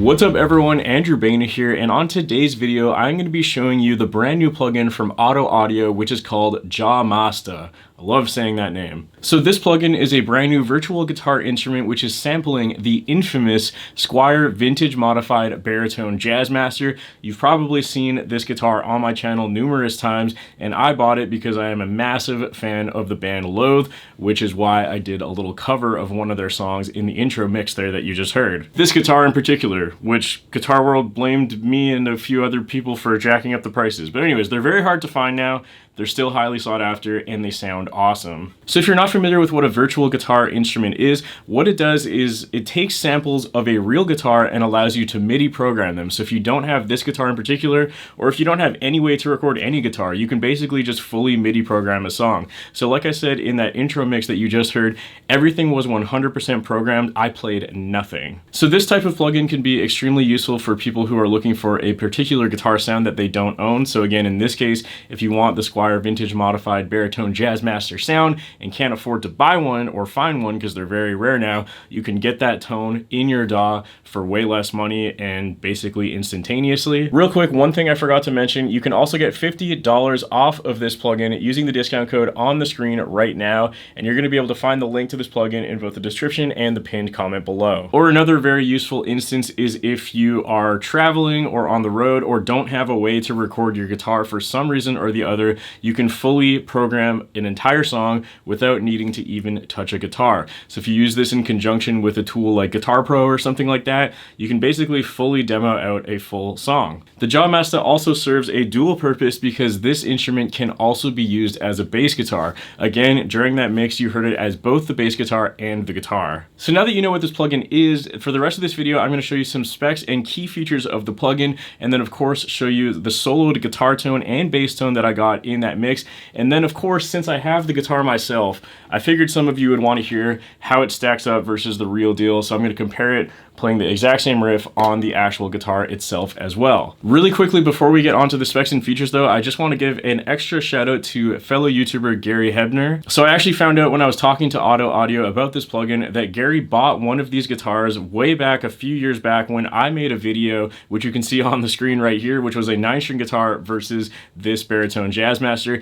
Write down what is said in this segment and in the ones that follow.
What's up everyone, Andrew Baena here, and on today's video I'm going to be showing you the brand new plugin from Auto Audio, which is called Jawmaster. I love saying that name. So this plugin is a brand new virtual guitar instrument which is sampling the infamous Squier vintage modified baritone Jazzmaster. You've probably seen this guitar on my channel numerous times, and I bought it because I am a massive fan of the band Loathe, which is why I did a little cover of one of their songs in the intro mix there that you just heard. This guitar in particular, which Guitar World blamed me and a few other people for jacking up the prices. But anyways, they're very hard to find now. They're still highly sought after and they sound awesome. So if you're not familiar with what a virtual guitar instrument is, what it does is it takes samples of a real guitar and allows you to MIDI program them. So if you don't have this guitar in particular, or if you don't have any way to record any guitar, you can basically just fully MIDI program a song. So like I said in that intro mix that you just heard, everything was 100% programmed. I played nothing. So this type of plugin can be extremely useful for people who are looking for a particular guitar sound that they don't own. So again, in this case, if you want the Squier vintage modified baritone Jazzmaster sound and can't afford to buy one or find one because they're very rare now, you can get that tone in your DAW for way less money and basically instantaneously. Real quick, one thing I forgot to mention, you can also get $50 off of this plugin using the discount code on the screen right now, and you're going to be able to find the link to this plugin in both the description and the pinned comment below. Or another very useful instance is if you are traveling or on the road or don't have a way to record your guitar for some reason or the other, you can fully program an entire song without needing to even touch a guitar. So if you use this in conjunction with a tool like Guitar Pro or something like that, you can basically fully demo out a full song. The Jawmaster also serves a dual purpose because this instrument can also be used as a bass guitar. Again, during that mix, you heard it as both the bass guitar and the guitar. So now that you know what this plugin is, for the rest of this video, I'm going to show you some specs and key features of the plugin, and then of course show you the soloed guitar tone and bass tone that I got in that mix. And then of course, since I have the guitar myself, I figured some of you would want to hear how it stacks up versus the real deal. So I'm going to compare it playing the exact same riff on the actual guitar itself as well. Really quickly before we get onto the specs and features though, I just want to give an extra shout out to fellow YouTuber Gary Hebner. So I actually found out when I was talking to Auto Audio about this plugin that Gary bought one of these guitars way back a few years back when I made a video, which you can see on the screen right here, which was a 9-string guitar versus this baritone Jazzmaster.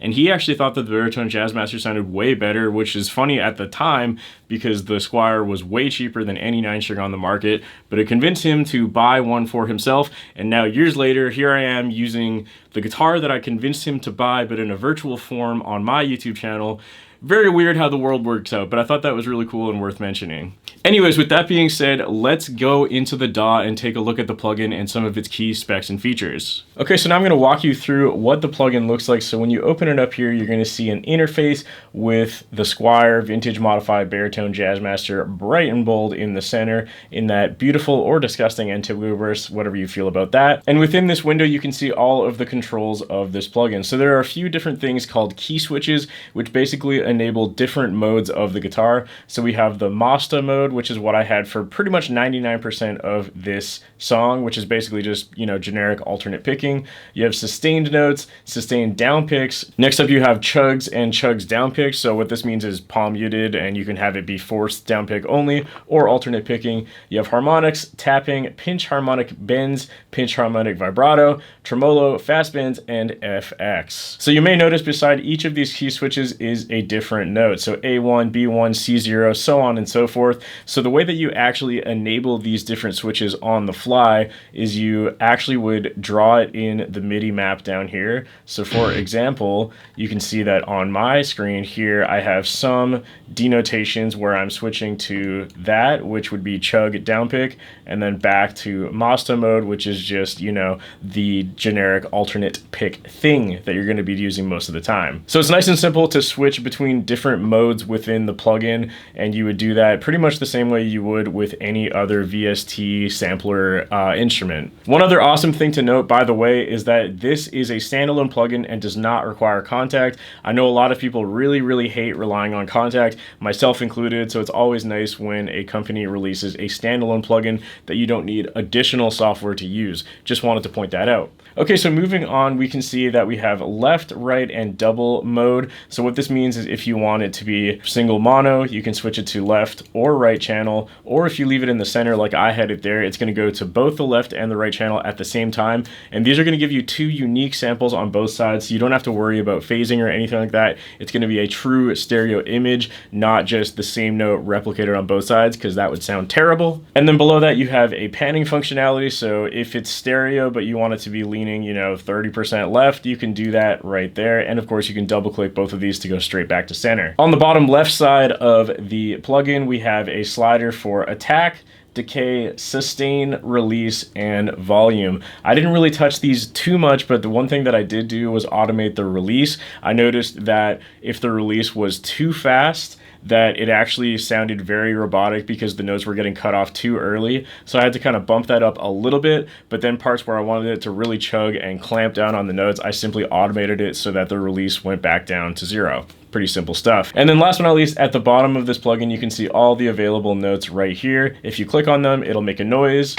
And he actually thought that the baritone Jazzmaster sounded way better, which is funny at the time because the Squier was way cheaper than any 9-string on the market, but it convinced him to buy one for himself. And now years later, here I am using the guitar that I convinced him to buy, but in a virtual form on my YouTube channel. Very weird how the world works out, but I thought that was really cool and worth mentioning. Anyways, with that being said, let's go into the DAW and take a look at the plugin and some of its key specs and features. Okay, so now I'm going to walk you through what the plugin looks like. So when you open it up here, you're going to see an interface with the Squier vintage modified baritone Jazzmaster bright and bold in the center in that beautiful or disgusting Antiquity, whatever you feel about that. And within this window, you can see all of the controls of this plugin. So there are a few different things called key switches, which basically enable different modes of the guitar. So we have the Master mode, which is what I had for pretty much 99% of this song, which is basically just, you know, generic alternate picking. You have sustained notes, sustained down picks. Next up you have chugs and chugs down picks. So what this means is palm muted, and you can have it be forced down pick only or alternate picking. You have harmonics, tapping, pinch harmonic bends, pinch harmonic vibrato, tremolo, fast bends, and FX. So you may notice beside each of these key switches is a different note. So A1, B1, C0, so on and so forth. So the way that you actually enable these different switches on the fly is you actually would draw it in the MIDI map down here. So for example, you can see that on my screen here, I have some denotations where I'm switching to that, which would be chug downpick, and then back to Master mode, which is just, you know, the generic alternate pick thing that you're going to be using most of the time. So it's nice and simple to switch between different modes within the plugin, and you would do that pretty much the same way you would with any other VST sampler instrument. One other awesome thing to note, by the way, is that this is a standalone plugin and does not require Kontakt. I know a lot of people really hate relying on Kontakt, myself included, so it's always nice when a company releases a standalone plugin that you don't need additional software to use. Just wanted to point that out. Okay, so moving on, we can see that we have left, right, and double mode. So what this means is if if you want it to be single mono, you can switch it to left or right channel, or if you leave it in the center like I had it there, it's going to go to both the left and the right channel at the same time. And these are going to give you two unique samples on both sides, so you don't have to worry about phasing or anything like that. It's going to be a true stereo image, not just the same note replicated on both sides, because that would sound terrible. And then below that you have a panning functionality, so if it's stereo but you want it to be leaning, 30% left, you can do that right there. And of course you can double click both of these to go straight back to center. On the bottom left side of the plugin, we have a slider for attack, decay, sustain, release, and volume. I didn't really touch these too much, but the one thing that I did do was automate the release. I noticed that if the release was too fast, that it actually sounded very robotic because the notes were getting cut off too early. So I had to kind of bump that up a little bit, but then parts where I wanted it to really chug and clamp down on the notes, I simply automated it so that the release went back down to 0. Pretty simple stuff. And then last but not least, at the bottom of this plugin, you can see all the available notes right here. If you click on them, it'll make a noise.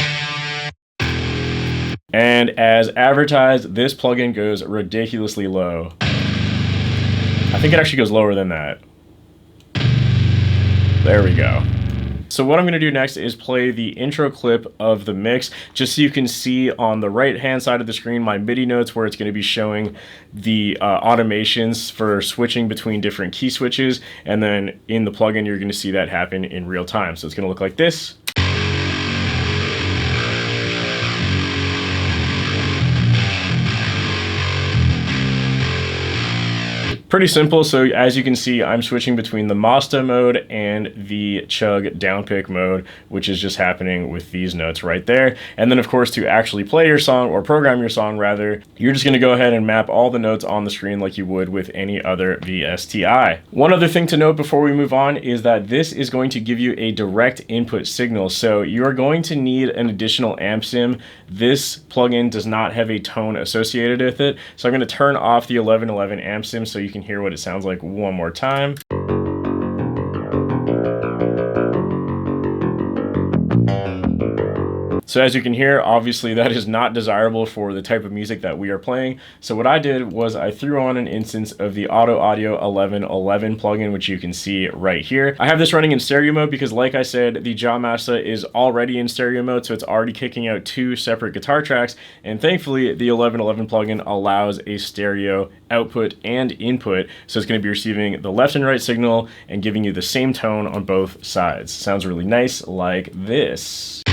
And as advertised, this plugin goes ridiculously low. I think it actually goes lower than that. There we go. So what I'm going to do next is play the intro clip of the mix, just so you can see on the right hand side of the screen my MIDI notes, where it's going to be showing the automations for switching between different key switches, and then in the plugin you're going to see that happen in real time. So it's going to look like this. Pretty simple. So as you can see, I'm switching between the Masta mode and the chug downpick mode, which is just happening with these notes right there. And then of course, to actually play your song, or program your song rather, you're just going to go ahead and map all the notes on the screen like you would with any other VSTI. One other thing to note before we move on is that this is going to give you a direct input signal. So you are going to need an additional amp sim. This plugin does not have a tone associated with it. So I'm going to turn off the 1111 amp sim so you can hear what it sounds like one more time. So as you can hear, obviously that is not desirable for the type of music that we are playing. So what I did was I threw on an instance of the Auto Audio 1111 plugin, which you can see right here. I have this running in stereo mode because, like I said, the Jawmaster is already in stereo mode, so it's already kicking out 2 separate guitar tracks. And thankfully, the 1111 plugin allows a stereo output and input, so it's going to be receiving the left and right signal and giving you the same tone on both sides. Sounds really nice, like this.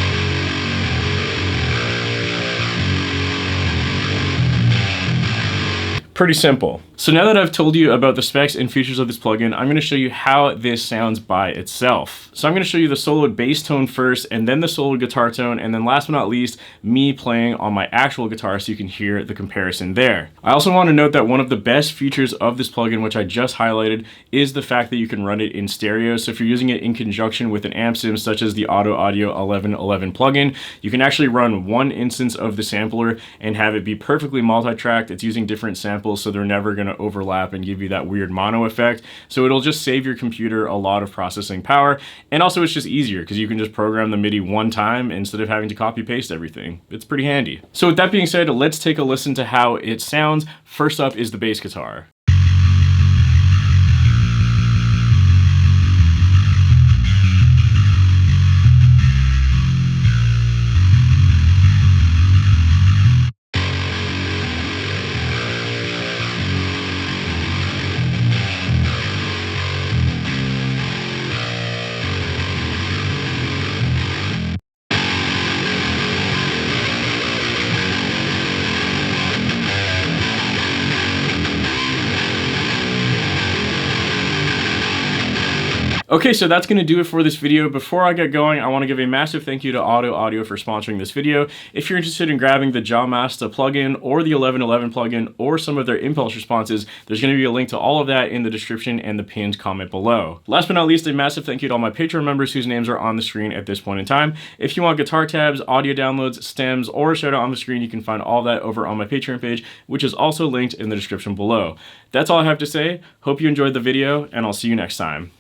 Pretty simple. So now that I've told you about the specs and features of this plugin, I'm going to show you how this sounds by itself. So I'm going to show you the soloed bass tone first, and then the soloed guitar tone, and then last but not least, me playing on my actual guitar so you can hear the comparison there. I also want to note that one of the best features of this plugin, which I just highlighted, is the fact that you can run it in stereo. So if you're using it in conjunction with an amp sim such as the Auto Audio 1111 plugin, you can actually run one instance of the sampler and have it be perfectly multi-tracked. It's using different samples, so they're never going to overlap and give you that weird mono effect. So it'll just save your computer a lot of processing power, and also it's just easier because you can just program the MIDI one time instead of having to copy paste everything. It's pretty handy. So with that being said, let's take a listen to how it sounds. First up is the bass guitar. Okay, so that's going to do it for this video. Before I get going, I want to give a massive thank you to Auto Audio for sponsoring this video. If you're interested in grabbing the Jawmaster plugin or the 1111 plugin or some of their impulse responses, there's going to be a link to all of that in the description and the pinned comment below. Last but not least, a massive thank you to all my Patreon members whose names are on the screen at this point in time. If you want guitar tabs, audio downloads, stems, or a shout out on the screen, you can find all that over on my Patreon page, which is also linked in the description below. That's all I have to say. Hope you enjoyed the video, and I'll see you next time.